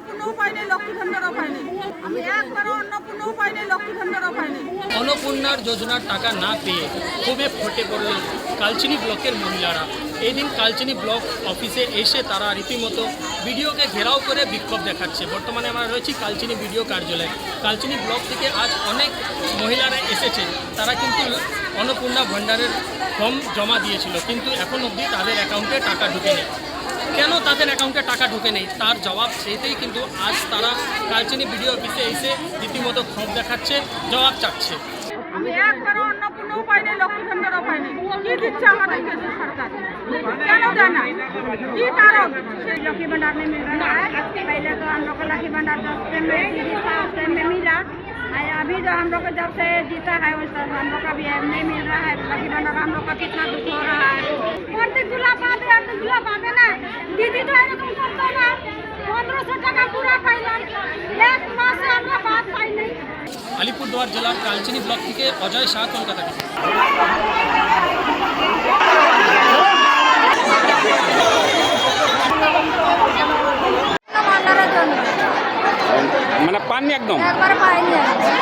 অন্নপূর্ণও পাইনি, লক্ষ্মী ভান্ডারও পাইনি। আমি একবারও অন্নপূর্ণও পাইনি, লক্ষ্মী ভান্ডারও পাইনি। অন্নপূর্ণার যোজনার টাকা না পেয়ে খুবই ফটে পড়ল কালচিনি ব্লকের মহিলারা। এই দিন কালচিনি ব্লক অফিসে এসে তারা রীতিমতো বিডিওকে ঘেরাও করে বিক্ষোভ দেখাচ্ছে। বর্তমানে আমরা রয়েছি কালচিনি বিডিও কার্যালয়ে। কালচিনি ব্লক থেকে আজ অনেক মহিলারা এসেছে, তারা কিন্তু অন্নপূর্ণা ভান্ডারের ফর্ম জমা দিয়েছিল, কিন্তু এখন অবধি তাদের অ্যাকাউন্টে টাকা ঢুকে নেই। কেন তাদের অ্যাকাউন্টে টাকা ঢুকে নেই তার জবাব সেইতেই কিন্তু আজ তারা কালচিনি বিডিও অফিসে এসে রীতিমতো ক্ষোভ দেখাচ্ছে, জবাব চাচ্ছে। আমি একবারও অন্নপূর্ণও পাইনি, লক্ষ্মী ভান্ডারও পাইনি। কি দিচ্ছে আমাদেরকে সরকার? কেন দেয় না? কি কারণ? लकी भंडार में मिल रहा है। पहले तो हम लोग को लकी भंडार 10 टाइम में दीदी था, उस टाइम में मिला। अभी जो हम लोग को जब से जीता है उस टाइम हम लोग का भी नहीं मिल रहा है लकी भंडार। हम लोग का कितना दुख हो रहा है। अर्धगुला पाते ना दीदी तो एरकम करतो ना 1500 টাকা पूरा पाइलाम, एक मास से আমরা বাদ পাই নাই। আলিপুরদুয়ার জেলার কালচিনি ব্লক থেকে অজয় শাহ, কলকাতা থেকে। মানে পাননি একদম? একবার পাইনি।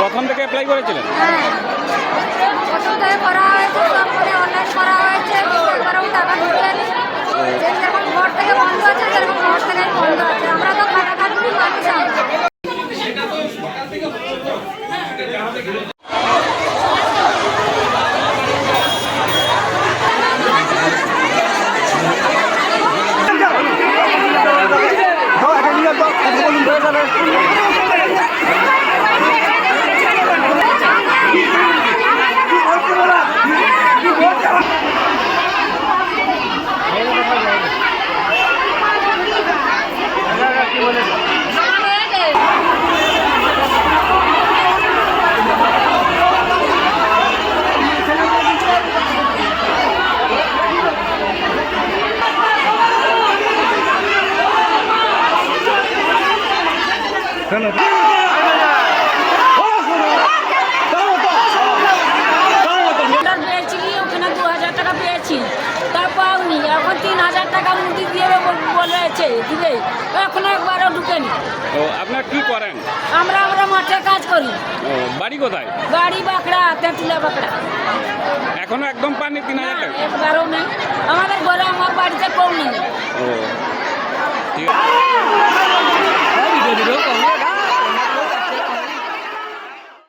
প্রথম থেকে অ্যাপ্লাই করেছিলেন? হ্যাঁ, কত টাকা করা হয়েছে, সব করে অনলাইন করা হয়েছে, একবারও টাকা ঢুকলেনি। যেরকম ঘর থেকে বন্ধ আছে সেরকম ঘর থেকে বন্ধ আছে। আমরা তো খাটাখাটি মানুষ। পেয়েছি কি ওখানে 2000 টাকা পেয়েছি, তার পাওনি। এখন 3000 টাকা মুদি দিয়ে বলেছে দিবে, এখনো একবারও ঢুকেনি। ও, আপনার কি করেন? আমরা মাঠে কাজ করি। ও, বাড়ি কোথায়? বাড়ি বাঁকড়া, তেঁতুলা বাঁকড়া। এখনো একদম পাননি 3000 টাকা? একবারও নেই আমাদের ঘরে, আমার বাড়িতে কেউ নেই। ও, ঠিক আছে।